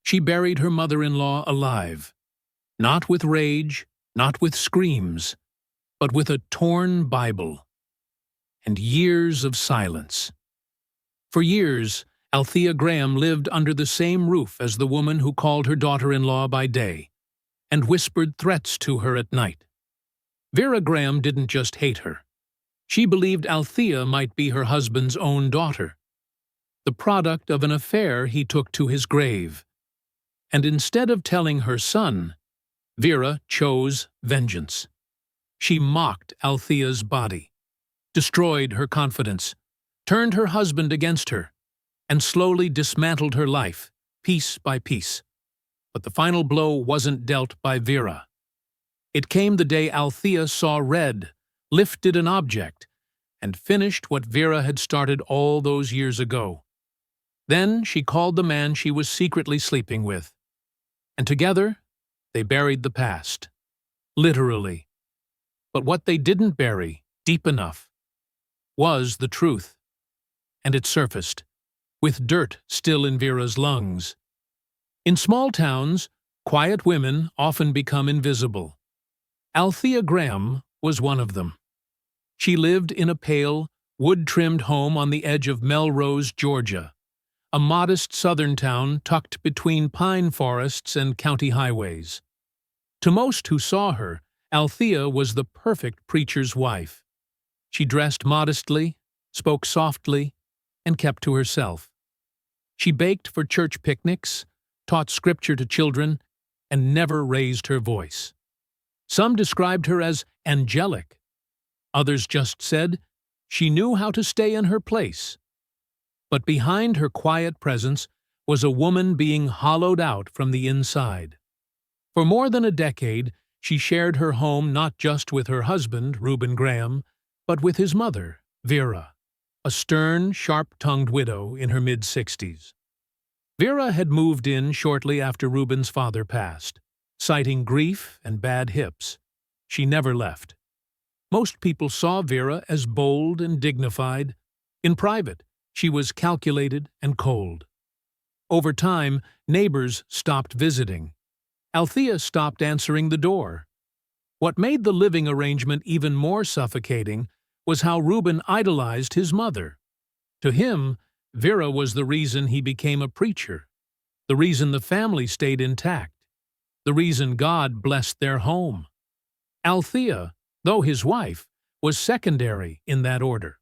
She buried her mother-in-law alive, not with rage, not with screams, but with a torn Bible and years of silence. For years, Althea Graham lived under the same roof as the woman who called her daughter-in-law by day and whispered threats to her at night. Vera Graham didn't just hate her. She believed Althea might be her husband's own daughter, the product of an affair he took to his grave. And instead of telling her son, Vera chose vengeance. She mocked Althea's body, destroyed her confidence, turned her husband against her, and slowly dismantled her life, piece by piece. But the final blow wasn't dealt by Vera. It came the day Althea saw red, lifted an object, and finished what Vera had started all those years ago. Then she called the man she was secretly sleeping with, and together they buried the past, literally. But what they didn't bury deep enough was the truth, and it surfaced, with dirt still in Vera's lungs. In small towns, quiet women often become invisible. Althea Graham was one of them. She lived in a pale, wood-trimmed home on the edge of Melrose, Georgia, a modest southern town tucked between pine forests and county highways. To most who saw her, Althea was the perfect preacher's wife. She dressed modestly, spoke softly, and kept to herself. She baked for church picnics, taught scripture to children, and never raised her voice. Some described her as angelic. Others just said she knew how to stay in her place. But behind her quiet presence was a woman being hollowed out from the inside. For more than a decade, she shared her home not just with her husband, Reuben Graham, but with his mother, Vera, a stern, sharp-tongued widow in her mid-60s. Vera had moved in shortly after Reuben's father passed, citing grief and bad hips. She never left. Most people saw Vera as bold and dignified. In private, she was calculated and cold. Over time, neighbors stopped visiting. Althea stopped answering the door. What made the living arrangement even more suffocating was how Reuben idolized his mother. To him, Vera was the reason he became a preacher, the reason the family stayed intact, the reason God blessed their home. Althea, though his wife, was secondary in that order.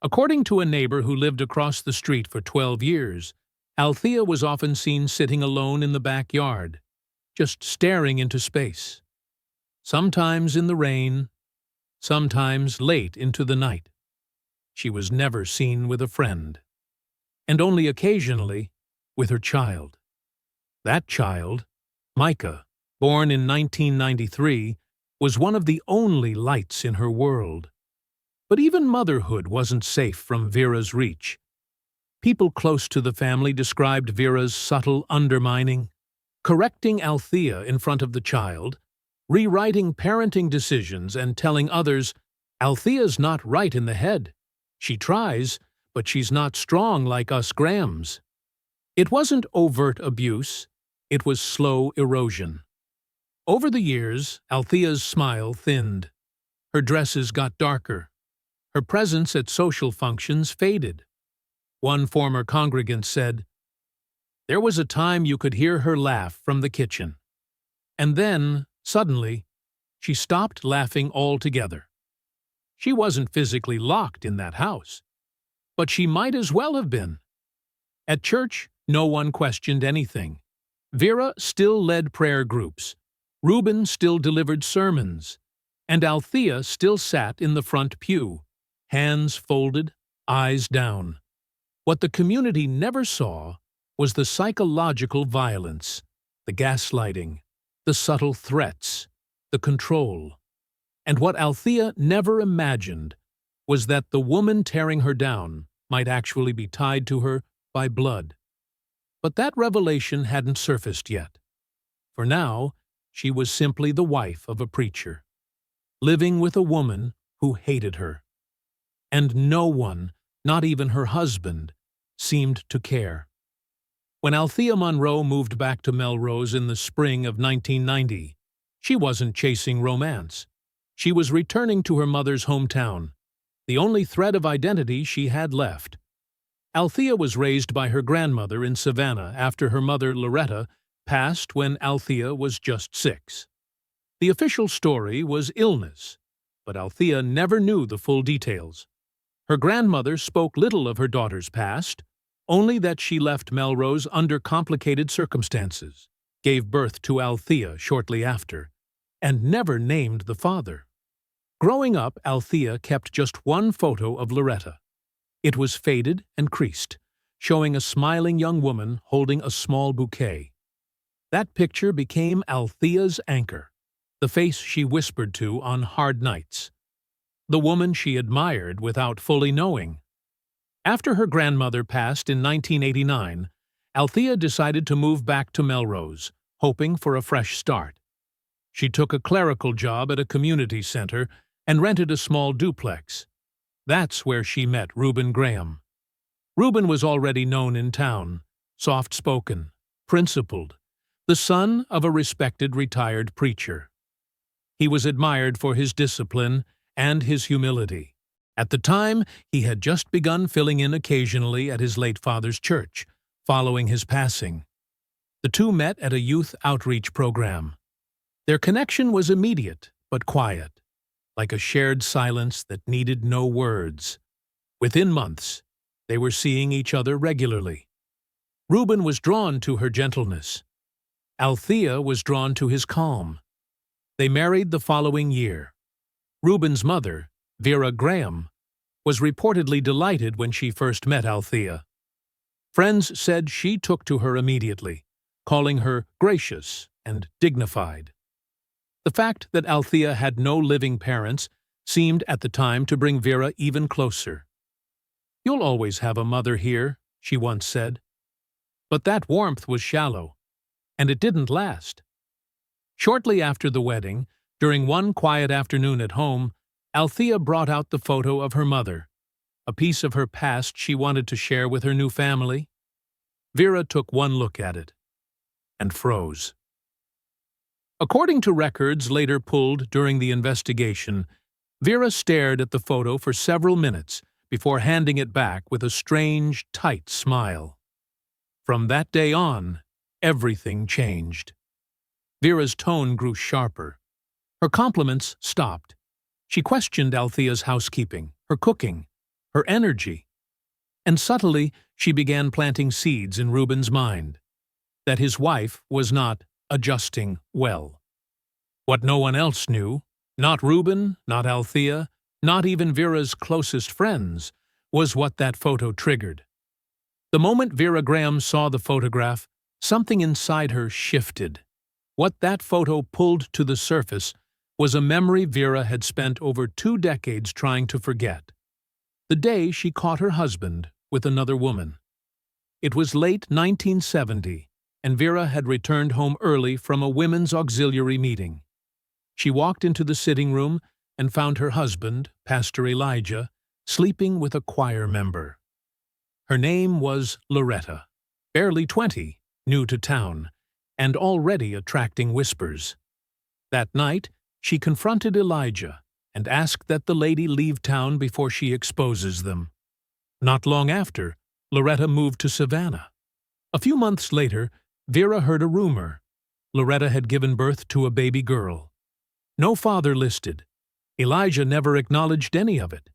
According to a neighbor who lived across the street for 12 years, Althea was often seen sitting alone in the backyard, just staring into space. Sometimes in the rain, sometimes late into the night. She was never seen with a friend, and only occasionally with her child. That child, Micah, born in 1993, was one of the only lights in her world. But even motherhood wasn't safe from Vera's reach. People close to the family described Vera's subtle undermining, correcting Althea in front of the child, rewriting parenting decisions and telling others, "Althea's not right in the head. She tries, but she's not strong like us Grahams." It wasn't overt abuse, it was slow erosion. Over the years, Althea's smile thinned. Her dresses got darker. Her presence at social functions faded. One former congregant said, "There was a time you could hear her laugh from the kitchen. And then, suddenly, she stopped laughing altogether." She wasn't physically locked in that house, but she might as well have been. At church, no one questioned anything. Vera still led prayer groups, Reuben still delivered sermons, and Althea still sat in the front pew, hands folded, eyes down. What the community never saw was the psychological violence, the gaslighting, the subtle threats, the control. And what Althea never imagined was that the woman tearing her down might actually be tied to her by blood. But that revelation hadn't surfaced yet. For now, she was simply the wife of a preacher, living with a woman who hated her. And no one, not even her husband, seemed to care. When Althea Monroe moved back to Melrose in the spring of 1990, she wasn't chasing romance. She was returning to her mother's hometown, the only thread of identity she had left. Althea was raised by her grandmother in Savannah after her mother, Loretta, passed when Althea was just 6. The official story was illness, but Althea never knew the full details. Her grandmother spoke little of her daughter's past, only that she left Melrose under complicated circumstances, gave birth to Althea shortly after, and never named the father. Growing up, Althea kept just one photo of Loretta. It was faded and creased, showing a smiling young woman holding a small bouquet. That picture became Althea's anchor, the face she whispered to on hard nights, the woman she admired without fully knowing. After her grandmother passed in 1989, Althea decided to move back to Melrose, hoping for a fresh start. She took a clerical job at a community center and rented a small duplex. That's where she met Reuben Graham. Reuben was already known in town, soft-spoken, principled, the son of a respected retired preacher. He was admired for his discipline and his humility. At the time, he had just begun filling in occasionally at his late father's church, following his passing. The two met at a youth outreach program. Their connection was immediate but quiet, like a shared silence that needed no words. Within months, they were seeing each other regularly. Reuben was drawn to her gentleness. Althea was drawn to his calm. They married the following year. Reuben's mother, Vera Graham, was reportedly delighted when she first met Althea. Friends said she took to her immediately, calling her gracious and dignified. The fact that Althea had no living parents seemed at the time to bring Vera even closer. "You'll always have a mother here," she once said. But that warmth was shallow, and it didn't last. Shortly after the wedding, during one quiet afternoon at home, Althea brought out the photo of her mother, a piece of her past she wanted to share with her new family. Vera took one look at it and froze. According to records later pulled during the investigation, Vera stared at the photo for several minutes before handing it back with a strange, tight smile. From that day on, everything changed. Vera's tone grew sharper. Her compliments stopped. She questioned Althea's housekeeping, her cooking, her energy. And subtly, she began planting seeds in Reuben's mind, that his wife was not adjusting well. What no one else knew, not Reuben, not Althea, not even Vera's closest friends, was what that photo triggered. The moment Vera Graham saw the photograph, something inside her shifted. What that photo pulled to the surface was a memory Vera had spent over 2 decades trying to forget. The day she caught her husband with another woman. It was late 1970, and Vera had returned home early from a women's auxiliary meeting. She walked into the sitting room and found her husband, Pastor Elijah, sleeping with a choir member. Her name was Loretta, barely 20, new to town, and already attracting whispers. That night, she confronted Elijah and asked that the lady leave town before she exposes them. Not long after, Loretta moved to Savannah. A few months later, Vera heard a rumor. Loretta had given birth to a baby girl. No father listed. Elijah never acknowledged any of it.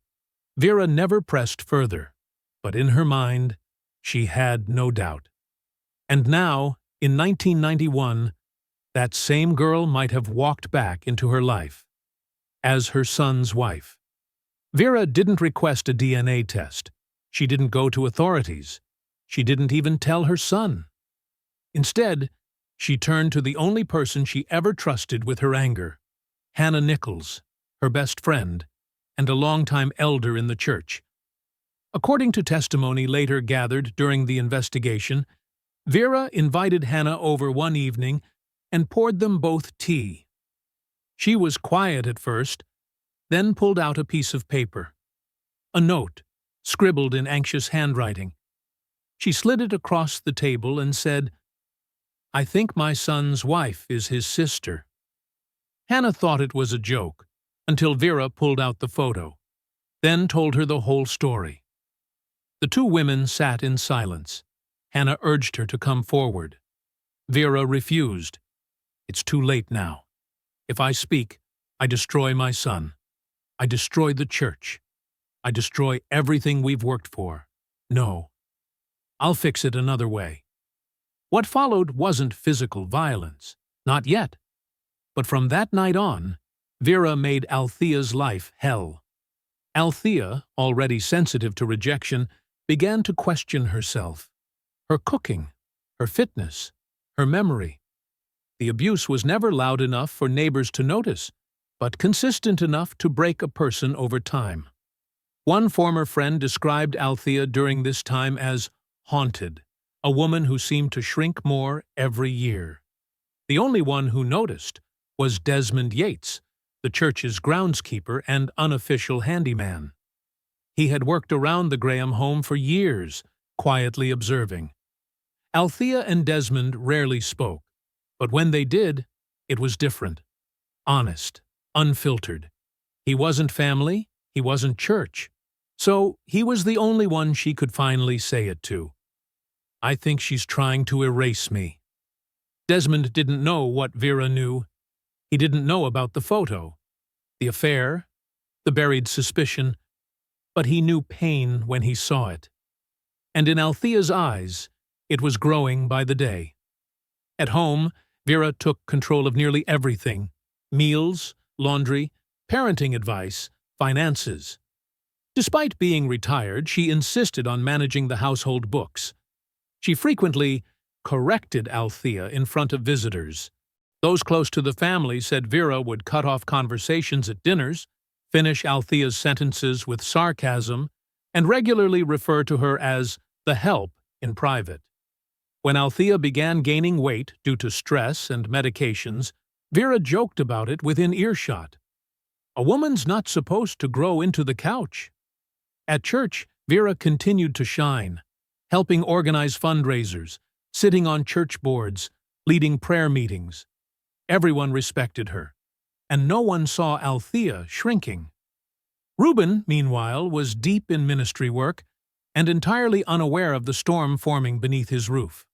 Vera never pressed further, but in her mind, she had no doubt. And now, in 1991, that same girl might have walked back into her life as her son's wife. Vera didn't request a DNA test. She didn't go to authorities. She didn't even tell her son. Instead, she turned to the only person she ever trusted with her anger, Hannah Nichols, her best friend, and a longtime elder in the church. According to testimony later gathered during the investigation, Vera invited Hannah over one evening and poured them both tea. She was quiet at first, then pulled out a piece of paper. A note, scribbled in anxious handwriting. She slid it across the table and said, "I think my son's wife is his sister." Hannah thought it was a joke, until Vera pulled out the photo, then told her the whole story. The two women sat in silence. Hannah urged her to come forward. Vera refused. "It's too late now. If I speak, I destroy my son. I destroy the church. I destroy everything we've worked for. No. I'll fix it another way." What followed wasn't physical violence. Not yet. But from that night on, Vera made Althea's life hell. Althea, already sensitive to rejection, began to question herself, her cooking, her fitness, her memory. The abuse was never loud enough for neighbors to notice, but consistent enough to break a person over time. One former friend described Althea during this time as haunted, a woman who seemed to shrink more every year. The only one who noticed was Desmond Yates, the church's groundskeeper and unofficial handyman. He had worked around the Graham home for years, quietly observing. Althea and Desmond rarely spoke, but when they did, it was different. Honest, unfiltered. He wasn't family, he wasn't church. So he was the only one she could finally say it to. "I think she's trying to erase me." Desmond didn't know what Vera knew. He didn't know about the photo, the affair, the buried suspicion, but he knew pain when he saw it. And in Althea's eyes, it was growing by the day. At home, Vera took control of nearly everything: meals, laundry, parenting advice, finances. Despite being retired, she insisted on managing the household books. She frequently corrected Althea in front of visitors. Those close to the family said Vera would cut off conversations at dinners, finish Althea's sentences with sarcasm, and regularly refer to her as the help in private. When Althea began gaining weight due to stress and medications, Vera joked about it within earshot. "A woman's not supposed to grow into the couch." At church, Vera continued to shine, helping organize fundraisers, sitting on church boards, leading prayer meetings. Everyone respected her, and no one saw Althea shrinking. Reuben, meanwhile, was deep in ministry work and entirely unaware of the storm forming beneath his roof.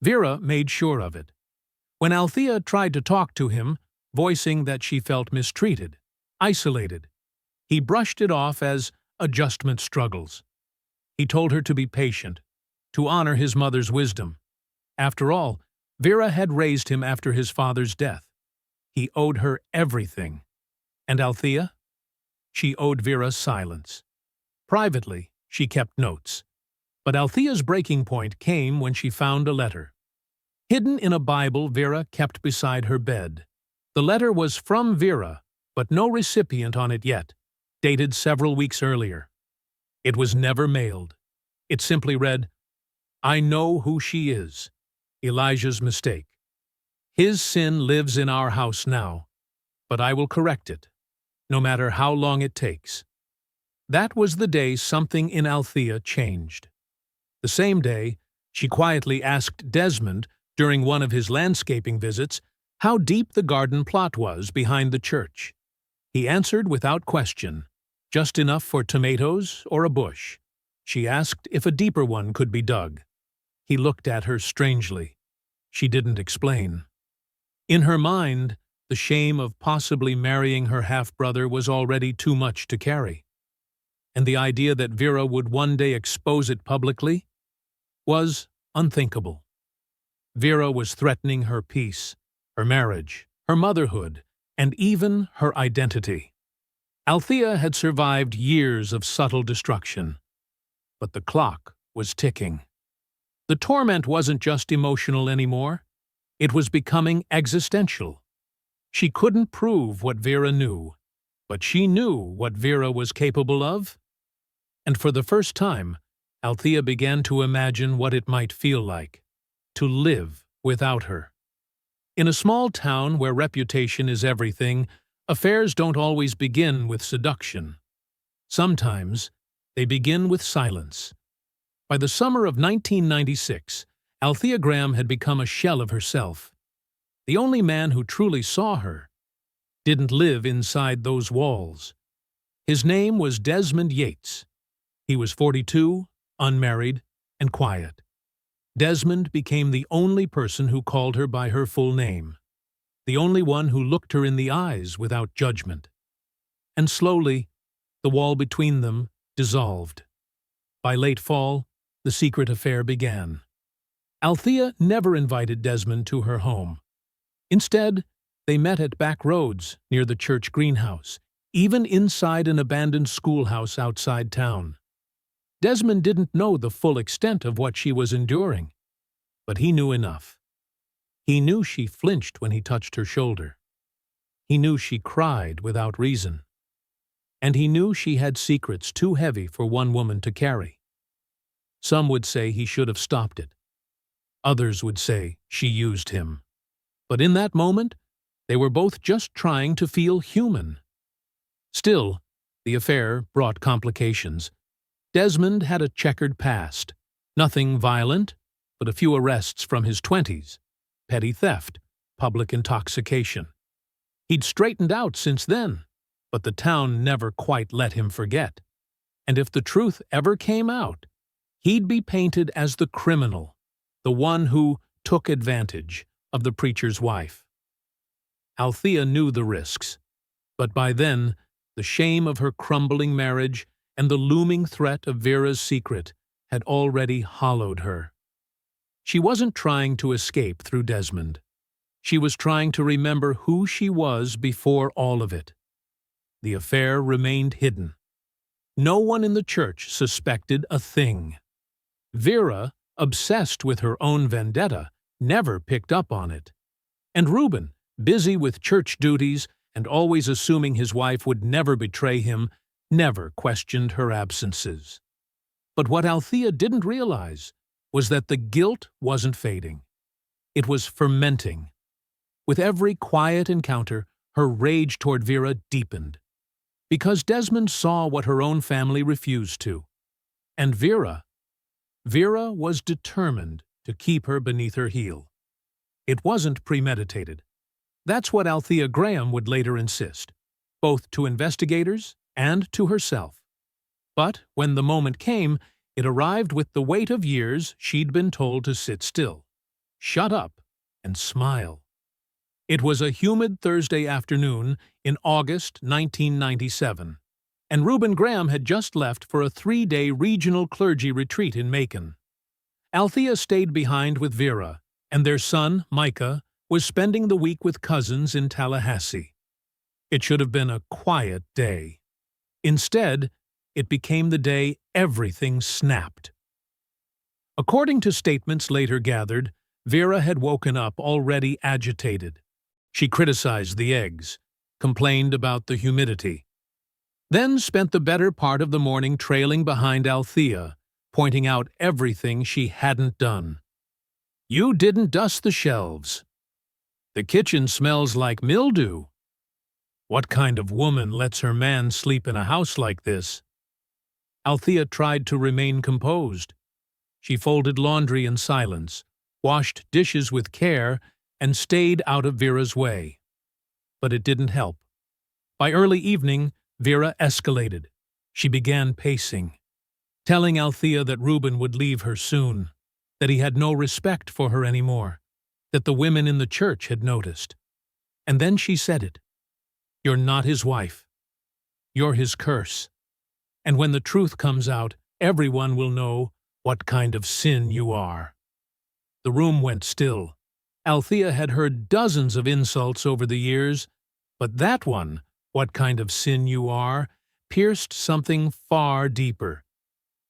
Vera made sure of it. When Althea tried to talk to him, voicing that she felt mistreated, isolated, he brushed it off as adjustment struggles. He told her to be patient, to honor his mother's wisdom. After all, Vera had raised him after his father's death. He owed her everything. And Althea? She owed Vera silence. Privately, she kept notes. But Althea's breaking point came when she found a letter. Hidden in a Bible Vera kept beside her bed. The letter was from Vera, but no recipient on it yet, dated several weeks earlier. It was never mailed. It simply read, "I know who she is. Elijah's mistake. His sin lives in our house now, but I will correct it, no matter how long it takes." That was the day something in Althea changed. The same day, she quietly asked Desmond, during one of his landscaping visits, how deep the garden plot was behind the church. He answered without question, just enough for tomatoes or a bush. She asked if a deeper one could be dug. He looked at her strangely. She didn't explain. In her mind, the shame of possibly marrying her half-brother was already too much to carry. And the idea that Vera would one day expose it publicly was unthinkable. Vera was threatening her peace, her marriage, her motherhood, and even her identity. Althea had survived years of subtle destruction, but the clock was ticking. The torment wasn't just emotional anymore. It was becoming existential. She couldn't prove what Vera knew, but she knew what Vera was capable of. And for the first time, Althea began to imagine what it might feel like to live without her. In a small town where reputation is everything, affairs don't always begin with seduction. Sometimes they begin with silence. By the summer of 1996, Althea Graham had become a shell of herself. The only man who truly saw her didn't live inside those walls. His name was Desmond Yates. He was 42, unmarried, and quiet. Desmond became the only person who called her by her full name, the only one who looked her in the eyes without judgment. And slowly, the wall between them dissolved. By late fall, the secret affair began. Althea never invited Desmond to her home. Instead, they met at back roads near the church greenhouse, even inside an abandoned schoolhouse outside town. Desmond didn't know the full extent of what she was enduring, but he knew enough. He knew she flinched when he touched her shoulder. He knew she cried without reason. And he knew she had secrets too heavy for one woman to carry. Some would say he should have stopped it. Others would say she used him. But in that moment, they were both just trying to feel human. Still, the affair brought complications. Desmond had a checkered past. Nothing violent, but a few arrests from his 20s. Petty theft, public intoxication. He'd straightened out since then, but the town never quite let him forget. And if the truth ever came out, he'd be painted as the criminal, the one who took advantage of the preacher's wife. Althea knew the risks, but by then, the shame of her crumbling marriage and the looming threat of Vera's secret had already hollowed her. She wasn't trying to escape through Desmond. She was trying to remember who she was before all of it. The affair remained hidden. No one in the church suspected a thing. Vera, obsessed with her own vendetta, never picked up on it. And Reuben, busy with church duties and always assuming his wife would never betray him, never questioned her absences. But what Althea didn't realize was that the guilt wasn't fading. It was fermenting. With every quiet encounter, her rage toward Vera deepened. Because Desmond saw what her own family refused to. And Vera was determined to keep her beneath her heel. It wasn't premeditated. That's what Althea Graham would later insist, both to investigators and to herself. But when the moment came, it arrived with the weight of years she'd been told to sit still, shut up, and smile. It was a humid Thursday afternoon in August 1997, and Reuben Graham had just left for a 3-day regional clergy retreat in Macon. Althea stayed behind with Vera, and their son, Micah, was spending the week with cousins in Tallahassee. It should have been a quiet day. Instead, it became the day everything snapped. According to statements later gathered, Vera had woken up already agitated. She criticized the eggs, complained about the humidity, then spent the better part of the morning trailing behind Althea, pointing out everything she hadn't done. "You didn't dust the shelves. The kitchen smells like mildew. What kind of woman lets her man sleep in a house like this?" Althea tried to remain composed. She folded laundry in silence, washed dishes with care, and stayed out of Vera's way. But it didn't help. By early evening, Vera escalated. She began pacing, telling Althea that Reuben would leave her soon, that he had no respect for her anymore, that the women in the church had noticed. And then she said it. "You're not his wife. You're his curse. And when the truth comes out, everyone will know what kind of sin you are." The room went still. Althea had heard dozens of insults over the years, but that one, "what kind of sin you are," pierced something far deeper.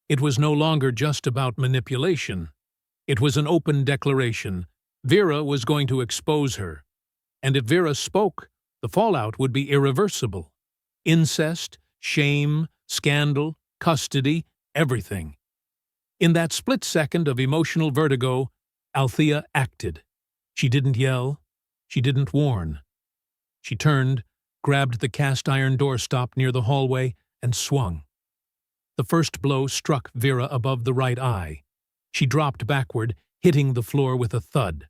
It was no longer just about manipulation. It was an open declaration. Vera was going to expose her. And if Vera spoke, the fallout would be irreversible. Incest, shame, scandal, custody, everything. In that split second of emotional vertigo, Althea acted. She didn't yell. She didn't warn. She turned, grabbed the cast-iron doorstop near the hallway, and swung. The first blow struck Vera above the right eye. She dropped backward, hitting the floor with a thud.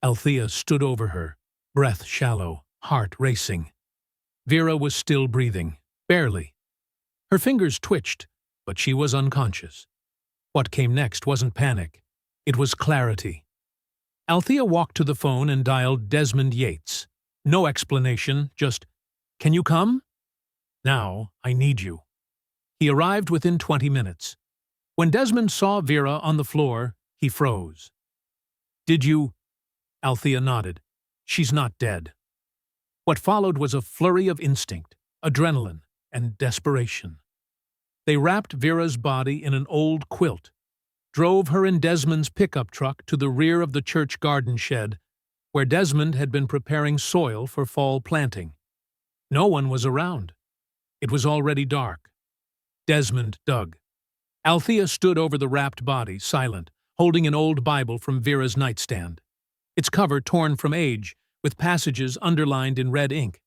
Althea stood over her, breath shallow, heart racing. Vera was still breathing, barely. Her fingers twitched, but she was unconscious. What came next wasn't panic. It was clarity. Althea walked to the phone and dialed Desmond Yates. No explanation, just, "Can you come?" "Now, I need you." He arrived within 20 minutes. When Desmond saw Vera on the floor, he froze. "Did you—" Althea nodded. "She's not dead." What followed was a flurry of instinct, adrenaline, and desperation. They wrapped Vera's body in an old quilt, drove her in Desmond's pickup truck to the rear of the church garden shed, where Desmond had been preparing soil for fall planting. No one was around. It was already dark. Desmond dug. Althea stood over the wrapped body, silent, holding an old Bible from Vera's nightstand. Its cover torn from age, with passages underlined in red ink.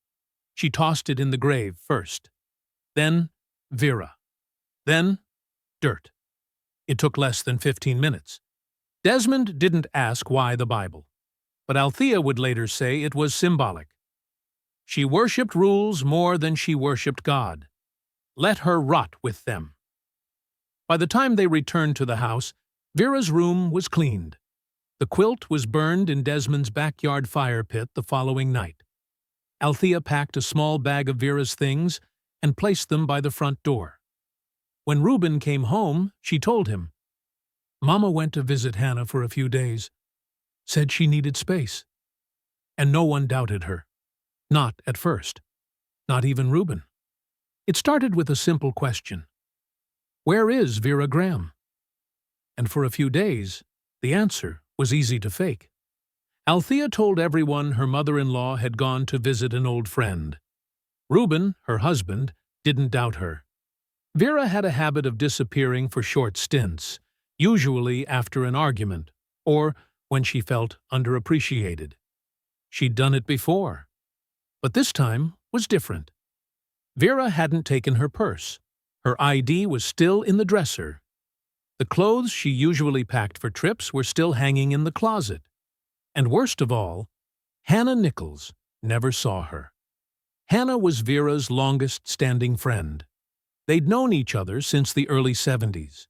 She tossed it in the grave first. Then Vera. Then dirt. It took less than 15 minutes. Desmond didn't ask why the Bible, but Althea would later say it was symbolic. She worshipped rules more than she worshipped God. Let her rot with them. By the time they returned to the house, Vera's room was cleaned. The quilt was burned in Desmond's backyard fire pit the following night. Althea packed a small bag of Vera's things and placed them by the front door. When Reuben came home, she told him, "Mama went to visit Hannah for a few days. Said she needed space." And no one doubted her. Not at first. Not even Reuben. It started with a simple question. Where is Vera Graham? And for a few days, the answer was easy to fake. Althea told everyone her mother-in-law had gone to visit an old friend. Reuben, her husband, didn't doubt her. Vera had a habit of disappearing for short stints, usually after an argument, or when she felt underappreciated. She'd done it before. But this time was different. Vera hadn't taken her purse. Her ID was still in the dresser. The clothes she usually packed for trips were still hanging in the closet. And worst of all, Hannah Nichols never saw her. Hannah was Vera's longest-standing friend. They'd known each other since the early 70s.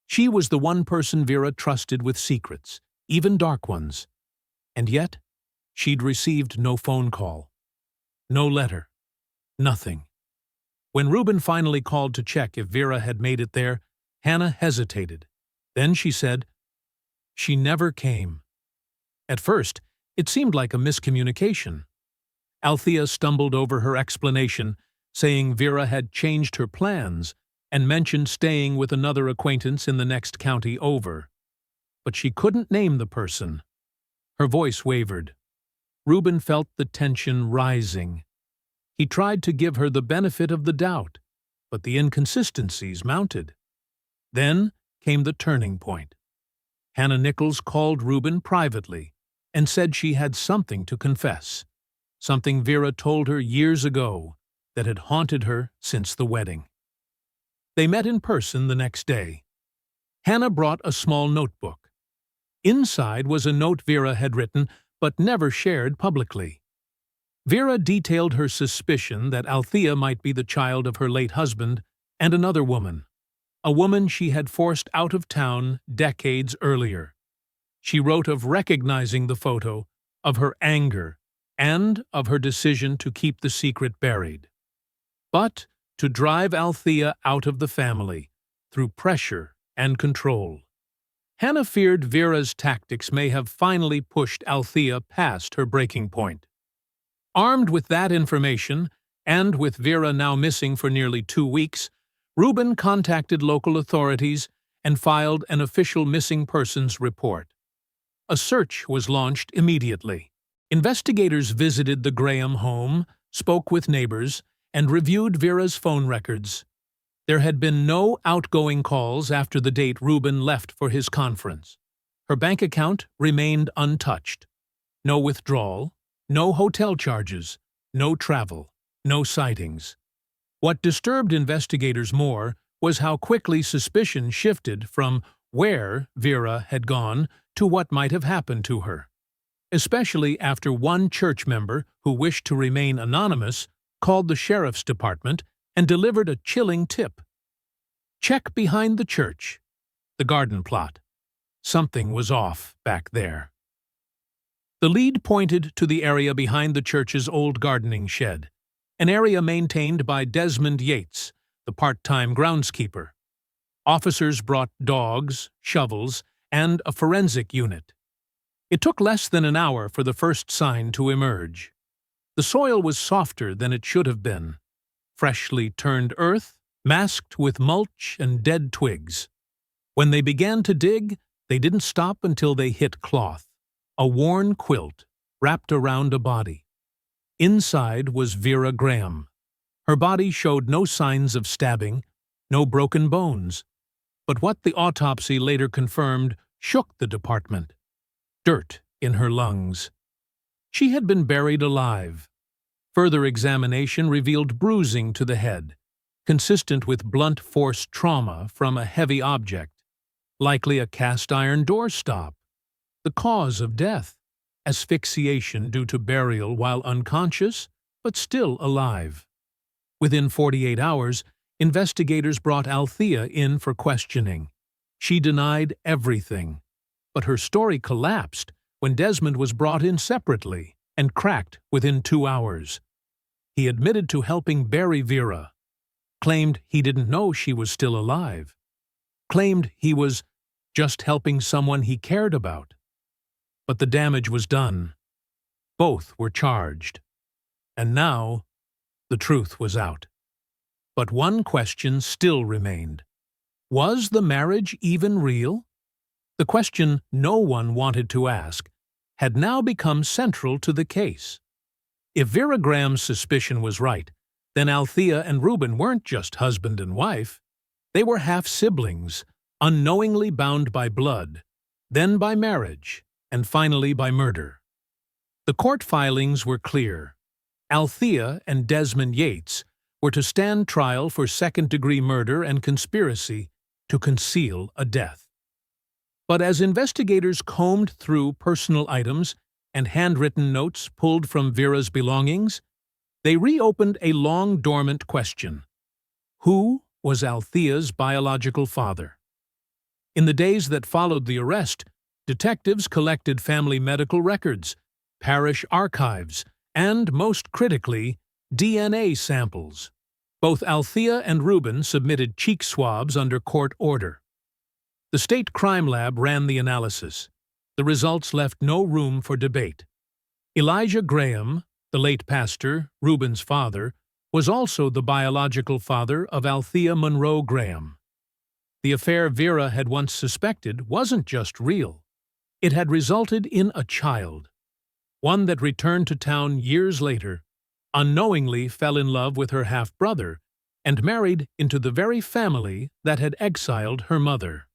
She was the one person Vera trusted with secrets, even dark ones. And yet, she'd received no phone call. No letter. Nothing. When Reuben finally called to check if Vera had made it there, Hannah hesitated. Then she said, "She never came." At first, it seemed like a miscommunication. Althea stumbled over her explanation, saying Vera had changed her plans and mentioned staying with another acquaintance in the next county over. But she couldn't name the person. Her voice wavered. Reuben felt the tension rising. He tried to give her the benefit of the doubt, but the inconsistencies mounted. Then came the turning point. Hannah Nichols called Reuben privately and said she had something to confess, something Vera told her years ago that had haunted her since the wedding. They met in person the next day. Hannah brought a small notebook. Inside was a note Vera had written but never shared publicly. Vera detailed her suspicion that Althea might be the child of her late husband and another woman, a woman she had forced out of town decades earlier. She wrote of recognizing the photo, of her anger, and of her decision to keep the secret buried. But to drive Althea out of the family through pressure and control. Hannah feared Vera's tactics may have finally pushed Althea past her breaking point. Armed with that information, and with Vera now missing for nearly 2 weeks, Reuben contacted local authorities and filed an official missing persons report. A search was launched immediately. Investigators visited the Graham home, spoke with neighbors, and reviewed Vera's phone records. There had been no outgoing calls after the date Reuben left for his conference. Her bank account remained untouched. No withdrawal, no hotel charges, no travel, no sightings. What disturbed investigators more was how quickly suspicion shifted from where Vera had gone to what might have happened to her, especially after one church member who wished to remain anonymous called the sheriff's department and delivered a chilling tip. "Check behind the church, the garden plot. Something was off back there." The lead pointed to the area behind the church's old gardening shed, an area maintained by Desmond Yates, the part-time groundskeeper. Officers brought dogs, shovels, and a forensic unit. It took less than an hour for the first sign to emerge. The soil was softer than it should have been, freshly turned earth, masked with mulch and dead twigs. When they began to dig, they didn't stop until they hit cloth, a worn quilt wrapped around a body. Inside was Vera Graham. Her body showed no signs of stabbing, no broken bones, but what the autopsy later confirmed shook the department. Dirt in her lungs. She had been buried alive. Further examination revealed bruising to the head, consistent with blunt force trauma from a heavy object, likely a cast-iron doorstop. The cause of death: asphyxiation due to burial while unconscious, but still alive. Within 48 hours, investigators brought Althea in for questioning. She denied everything, but her story collapsed when Desmond was brought in separately and cracked within 2 hours. He admitted to helping bury Vera, claimed he didn't know she was still alive, claimed he was just helping someone he cared about. But the damage was done. Both were charged. And now, the truth was out. But one question still remained. Was the marriage even real? The question no one wanted to ask had now become central to the case. If Vera Graham's suspicion was right, then Althea and Reuben weren't just husband and wife. They were half-siblings, unknowingly bound by blood, then by marriage, and finally by murder. The court filings were clear. Althea and Desmond Yates were to stand trial for second-degree murder and conspiracy to conceal a death. But as investigators combed through personal items and handwritten notes pulled from Vera's belongings, they reopened a long-dormant question. Who was Althea's biological father? In the days that followed the arrest, detectives collected family medical records, parish archives, and, most critically, DNA samples. Both Althea and Reuben submitted cheek swabs under court order. The state crime lab ran the analysis. The results left no room for debate. Elijah Graham, the late pastor, Reuben's father, was also the biological father of Althea Monroe Graham. The affair Vera had once suspected wasn't just real. It had resulted in a child, one that returned to town years later, unknowingly fell in love with her half-brother, and married into the very family that had exiled her mother.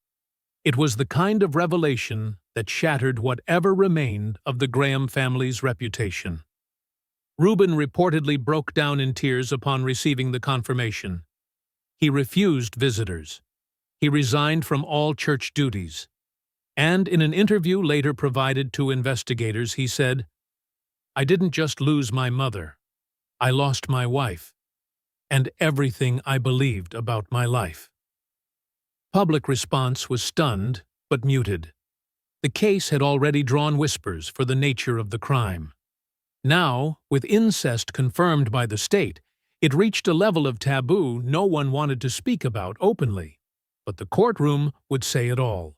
It was the kind of revelation that shattered whatever remained of the Graham family's reputation. Reuben reportedly broke down in tears upon receiving the confirmation. He refused visitors. He resigned from all church duties. And in an interview later provided to investigators, he said, "I didn't just lose my mother. I lost my wife, and everything I believed about my life." Public response was stunned but muted. The case had already drawn whispers for the nature of the crime. Now, with incest confirmed by the state, it reached a level of taboo no one wanted to speak about openly, but the courtroom would say it all.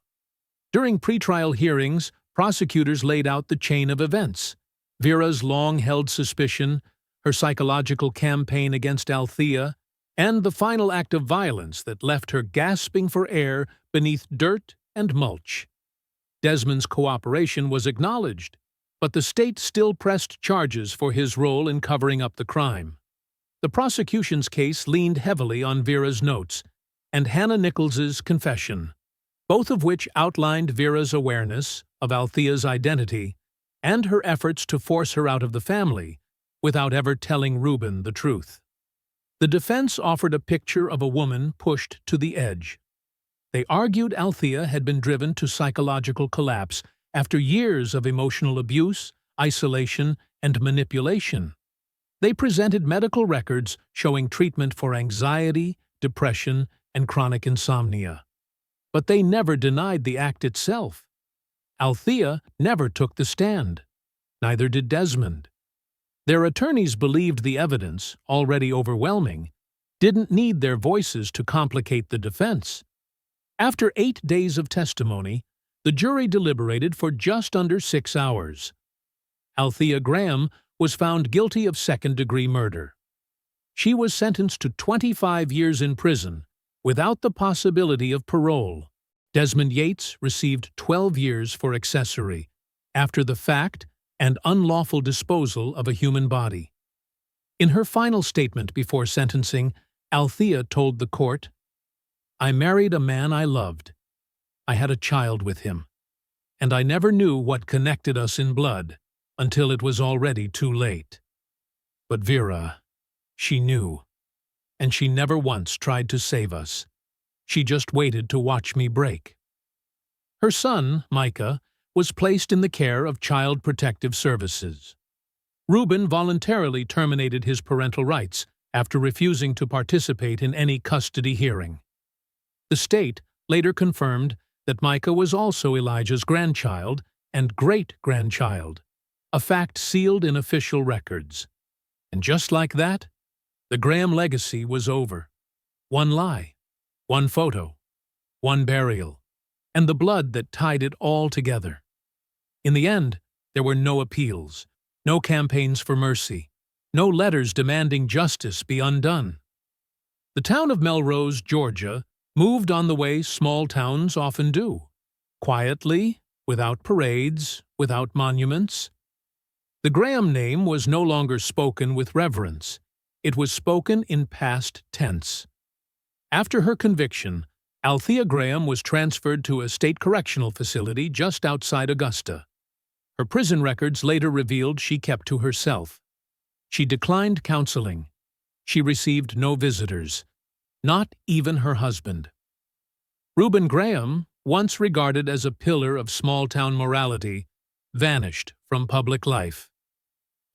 During pretrial hearings, prosecutors laid out the chain of events: Vera's long-held suspicion, her psychological campaign against Althea, and the final act of violence that left her gasping for air beneath dirt and mulch. Desmond's cooperation was acknowledged, but the state still pressed charges for his role in covering up the crime. The prosecution's case leaned heavily on Vera's notes and Hannah Nichols's confession, both of which outlined Vera's awareness of Althea's identity and her efforts to force her out of the family without ever telling Reuben the truth. The defense offered a picture of a woman pushed to the edge. They argued Althea had been driven to psychological collapse after years of emotional abuse, isolation, and manipulation. They presented medical records showing treatment for anxiety, depression, and chronic insomnia. But they never denied the act itself. Althea never took the stand. Neither did Desmond. Their attorneys believed the evidence, already overwhelming, didn't need their voices to complicate the defense. After 8 days of testimony, the jury deliberated for just under 6 hours. Althea Graham was found guilty of second-degree murder. She was sentenced to 25 years in prison, without the possibility of parole. Desmond Yates received 12 years for accessory, after the fact and unlawful disposal of a human body. In her final statement before sentencing, Althea told the court, "I married a man I loved. I had a child with him, and I never knew what connected us in blood until it was already too late. But Vera, she knew, and she never once tried to save us. She just waited to watch me break." Her son, Micah, was placed in the care of Child Protective Services. Reuben voluntarily terminated his parental rights after refusing to participate in any custody hearing. The state later confirmed that Micah was also Elijah's grandchild and great-grandchild, a fact sealed in official records. And just like that, the Graham legacy was over. One lie, one photo, one burial, and the blood that tied it all together. In the end, there were no appeals, no campaigns for mercy, no letters demanding justice be undone. The town of Melrose, Georgia, moved on the way small towns often do, quietly, without parades, without monuments. The Graham name was no longer spoken with reverence. It was spoken in past tense. After her conviction, Althea Graham was transferred to a state correctional facility just outside Augusta. Her prison records later revealed she kept to herself. She declined counseling. She received no visitors, not even her husband. Reuben Graham, once regarded as a pillar of small-town morality, vanished from public life.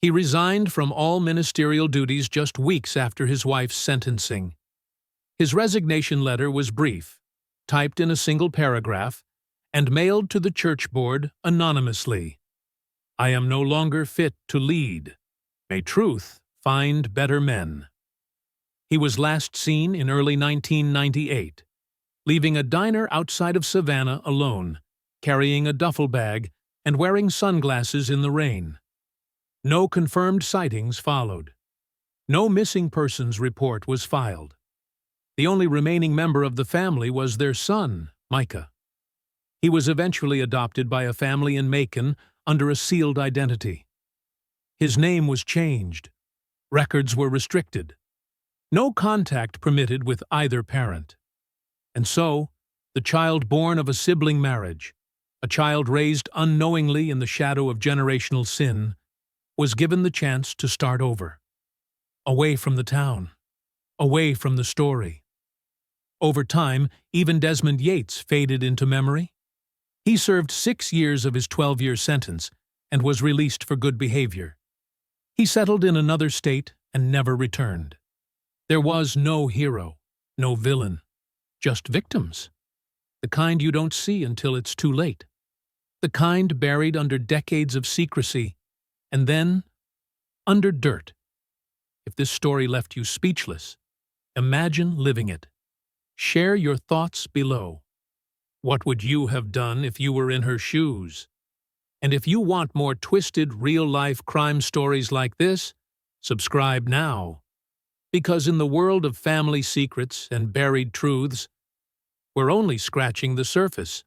He resigned from all ministerial duties just weeks after his wife's sentencing. His resignation letter was brief, typed in a single paragraph, and mailed to the church board anonymously. "I am no longer fit to lead. May truth find better men." He was last seen in early 1998, leaving a diner outside of Savannah alone, carrying a duffel bag and wearing sunglasses in the rain. No confirmed sightings followed. No missing persons report was filed. The only remaining member of the family was their son, Micah. He was eventually adopted by a family in Macon under a sealed identity. His name was changed. Records were restricted. No contact permitted with either parent. And so, the child born of a sibling marriage, a child raised unknowingly in the shadow of generational sin, was given the chance to start over. Away from the town. Away from the story. Over time, even Desmond Yates faded into memory. He served 6 years of his 12-year sentence and was released for good behavior. He settled in another state and never returned. There was no hero, no villain, just victims. The kind you don't see until it's too late. The kind buried under decades of secrecy, and then under dirt. If this story left you speechless, imagine living it. Share your thoughts below. What would you have done if you were in her shoes? And if you want more twisted, real-life crime stories like this, subscribe now. Because in the world of family secrets and buried truths, we're only scratching the surface.